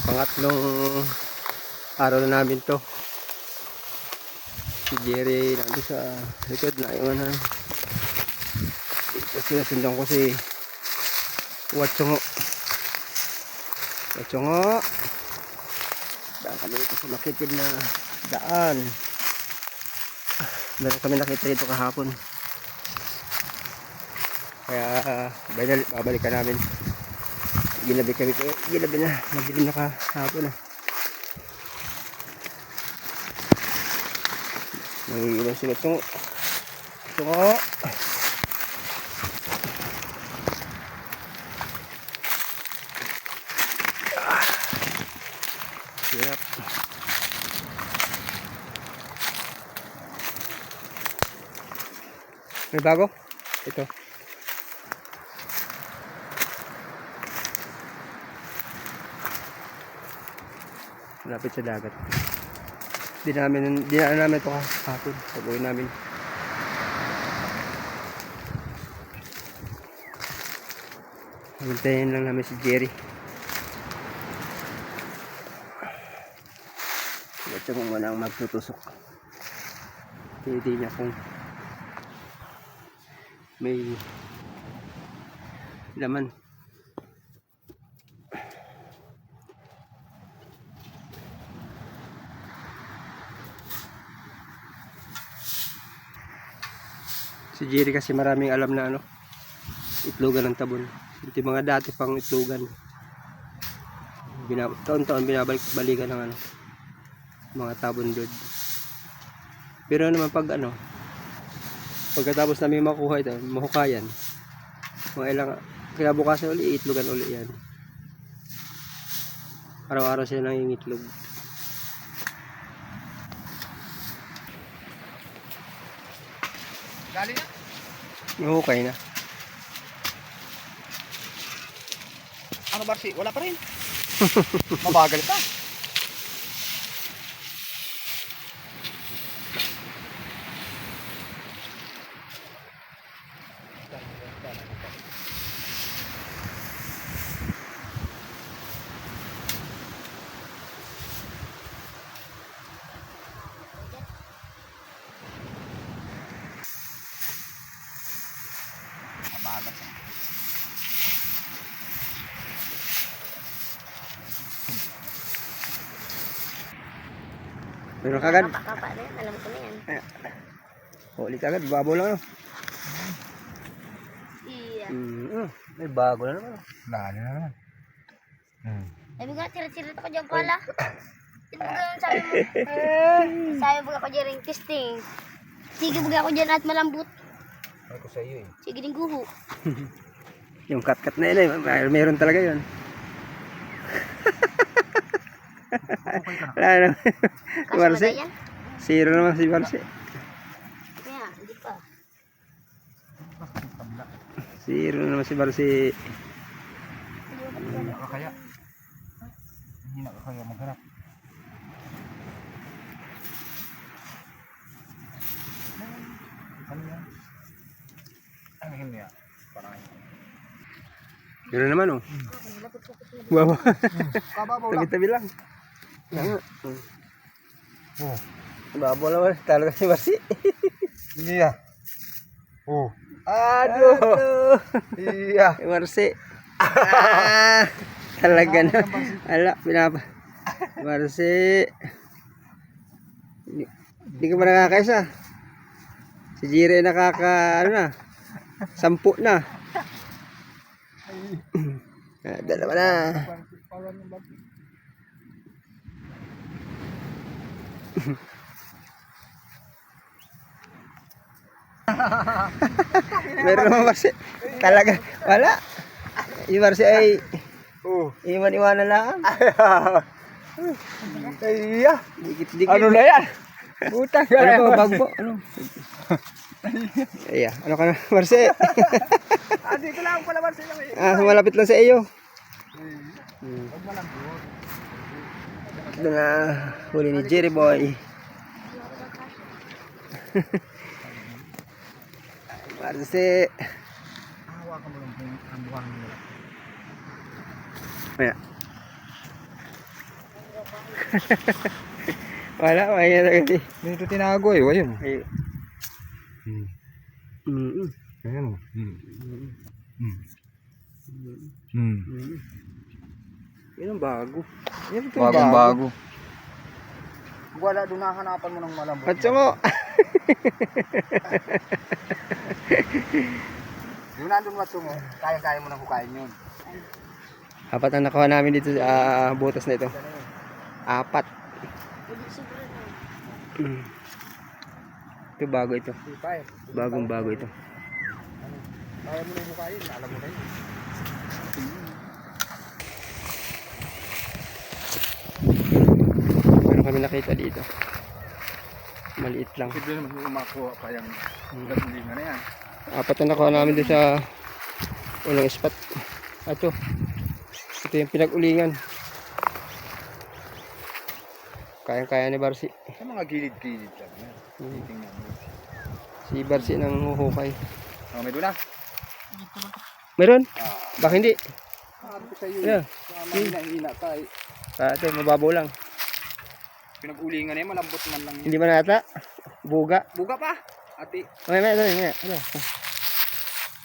Pangatlong araw na namin to. Si Jerry nandun sa likod na iwanan. Sinasundan ko si Watchongo. Daan kami dito sa makitid na daan. Meron kami nakita dito kahapon. Kaya babalikan namin. Ginabi kami kayo. Ginabi na. Madilim na kahapon na. Nangiilang sila tungo. Hirap. May bago? Ito. Malapit sa dagat. Di na namin ito kahapon. Sabuhin namin. Hintayin lang namin si Jerry. Ito mo muna ang magtutusok. Hindi niya kung may laman. Si Jerry kasi maraming alam na itlogan ng tabon. Ito yung mga dati pang itlogan. Taon-taon binabalik-balikan ng mga tabon bird. Pero naman pagkatapos namin makuha ito, mahukayan. Mga ilang, kaya bukas uli, itlogan uli yan. Araw-araw sila nang itlog. Gali na? Mahukay na. Ano Barsi? Wala pa rin. Mabagal pa. Mabagal pa. Meron kagad. Kapa na yan, alam ko na yan. Huli kagad, babaw lang Iya. May bago na naman. Lalo na naman. Sabi ko, sirit-sirit ako dyan pala. Ito ba sabi mo? Sabi mo ako dyan ring testing. Sige baga ako dyan at malambot. Ay ko sa iyo eh. Sige din guho. Yung cut na yun meron talaga yun. Okay ka na. Wala naman. Si Kasi Barsi. yan. Zero naman si Barsi. Kaya, hindi pa. Zero naman si Barsi. Hindi na kaya. Hindi na kaya maghanap. Ano yan? Ano yun niya? Parang Meron naman Wow. kababaw lang. Tabi-tabi lang. Oh. Babaw naman. Talaga si Barsi. Iya. Oh. Aduh. Iya. Si Barsi. Talaga na. Ala, Barsi. Hindi ka ba nakakaisa? Si Jerry na. 10 na. Dalawa na. Meron naman Barsi. Talaga. Wala. Yung Barsi ay iwan-iwanan lang. Iya. Dikit-dikit. Ano na yan? Butang ka Ano ba? Bagbo? Ano? Iya. Ano ka na Barsi? Dito lang pala ba sila may. Malapit lang sa iyo. Huwag malambot. Ito na huli ni Jerry boy. Barsi. Hawakan mo lang ang buhang nila. Ayan. Wala, kaya talaga. Dito tinago eh, ayun. Ayun. Ayan o. Yan ang bago. Yan ito Bagong bago. Wala, doon hahanapan mo ng malambot. At saka, Yung nandun matungo, kaya-kaya mo nang hukayin yun. apat ang nakuha namin dito sa butas na ito. Apat. Ito bago ito. Bagong bago ito. Kaya mo nang hukayin, alam mo na yun. Meron kami nakita dito. Maliit lang. Siyempre naman yung makuha pa yung galingan na yan. Apat na nakuha namin dito sa unang spot. Ito. Ito yung pinag-ulingan. Kayang-kaya ni Barsi. Sa mga gilid-gilid lang yan. Titingnan mo. Si Barsi nang huhukay. Oh, may doon na. Meron? Baka hindi. Sabi ko sa'yo. Yeah. Mahina-hina tayo. Ito, mababaw lang. Pinag-ulingan na yan, malambot man lang yun. Hindi man nata. Buga. Buga pa. Ati. May. Ano?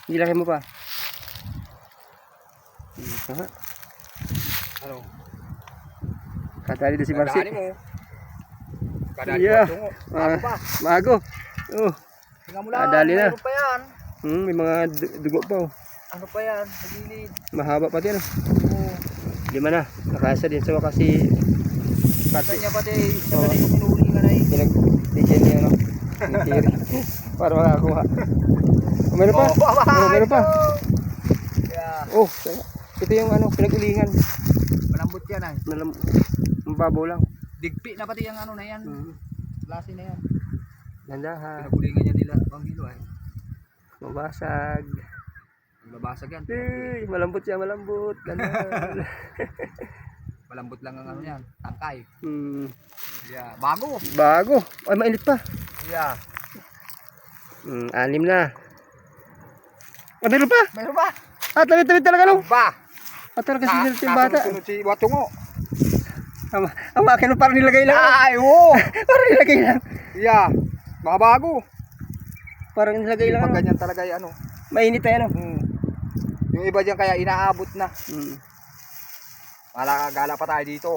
Hindi laki mo pa. Aha. Ano? Katali na si Barsi. Kadali mo. Kadali Yeah. mo. Tungo. Bago pa. Mago. Oh. Tingnan mo lang. Kadali na. Ano pa yan? May mga dugo pa oh. Ano pa yan? Sa gilid. Mahaba pati ano. Oo. Lima na. Nakasa din sa kasi Kasi niya pati sa galing yung pinuulingan na yun. pinag-bigyan niya ano. Yung theory. Para makakuha. Meron pa. Meron pa. Yeah. Oh, ito yung ano, pinag-ulingan. Malambot yan ay. Mababaw lang. Digpi na pati yung ano na yan. Klase na yan. Dandahan. Pinagulingan niya nila. Bang hilo ay. Mabasag. Nabasag yan. Malambot siya, malambot. Dandahan. Malambot lang ang ano yan. Tangkay. Yeah. Bago. Bago. Ay, mainit pa. Yeah. 6 na. Ah, meron pa. Mayroon ba? Tawid talaga no. Ba? Talaga si yung bata. Kasunod si Watungo. Ang akin parang nilagay lang. Ay, oo. Parang nilagay lang. Yeah. Mga bago. Parang nilagay lang. Pag Ano. ganyan talaga yung ano. Mainit tayo ano. Yung iba dyan kaya inaabot na. Gala pa tayo dito.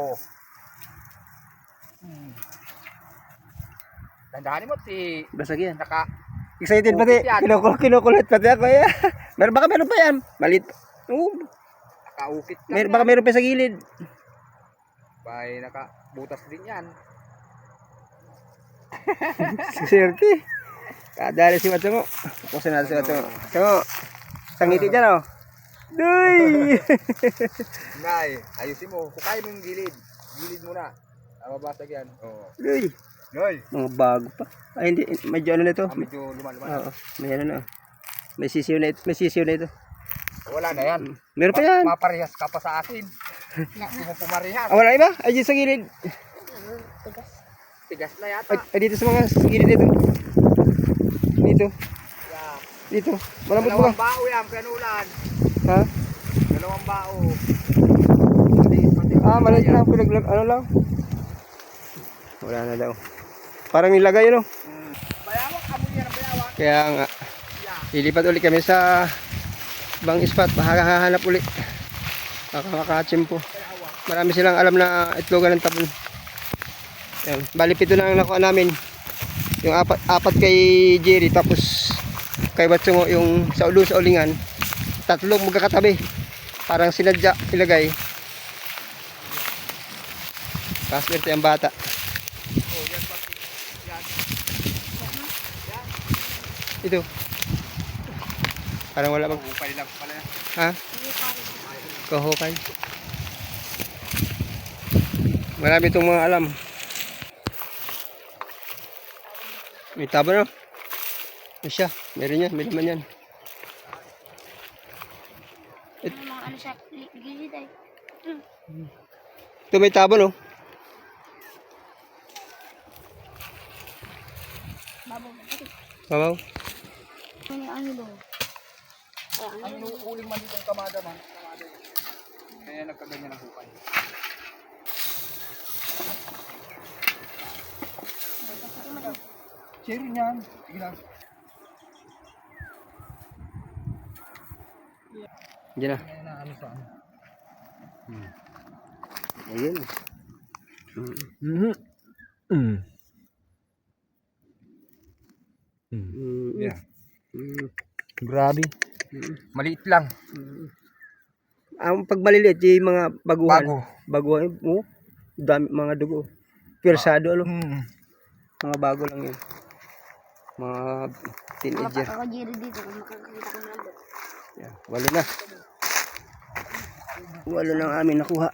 Dandahanin mo si Basag yan. naka Excited pati. Kinukulit pati ako. Baka meron pa yan. Malit. nakaukit lang. Baka meron pa sa gilid. Bay nakabutas din yan. Swerte. Kadali si Matungo. Pusin natin si Matungo. Tungo. Sangiti dyan oh. Duy! Ngay, ayusin mo. Hukayin mo yung gilid. Gilid muna. Mababasag yan. Oo. Duy! Ngay. Mga bago pa. Ay hindi. Medyo ano na ito. Medyo luma-luma na. Oo. May ano na. May sisiw na ito. May sisiw na ito. Wala na yan. Meron pa yan. Maparehas ka pa sa akin. Hindi mo pumarehas. Ah, wala iba? Ay, dito sa gilid. Tigas na yata. Ay, dito sa mga gilid dito. Dito. Yeah. Dito. Malambot Dalawang ba? bao yan, pinulan. Ha? Dalawang bao. Maliit lang. Ano lang? Wala na daw. Parang nilagay ano. Bayawak, amoy yan ang bayawak. Kaya nga. Lilipat ulit kami sa ibang spot. Hahanap ulit. Makakachimpo. Marami silang alam na itlogan ng tapon. Yan. Bali 7 na ang nakuha namin. Yung apat kay Jerry. Tapos kay Batsungo yung sa ulingan. 3 magkakatabi. Parang sinadya ilagay. Kaswerte ang bata. Oh, yan pati. Yan. Ito. Parang wala mag... Hukay lang pala yan. Ha? Kahukay. Marami itong mga alam. May tabo na. May siya. Meron yan. May laman yan. Mga ano siya, gilid ay. Ito may tabo no. Babaw. Ano daw? Ang inuuling man dito ang kamada man. Kaya nagkaganyan ang hukay. cherry niyan. Sige na. Diyan na. Kaya na ano sa ano. Ayun. Yeah. Mm. Grabe. Maliit lang. Ang pagbaliliit, yung mga baguhan. Bago. Baguhan, oh, dami mga dugo. Persado, ano? Mm. Mga bago lang yun. Mga teenager. Ako Jerry dito kung makakakita ko malambot. Yan, walo na. Walo na ang amin nakuha.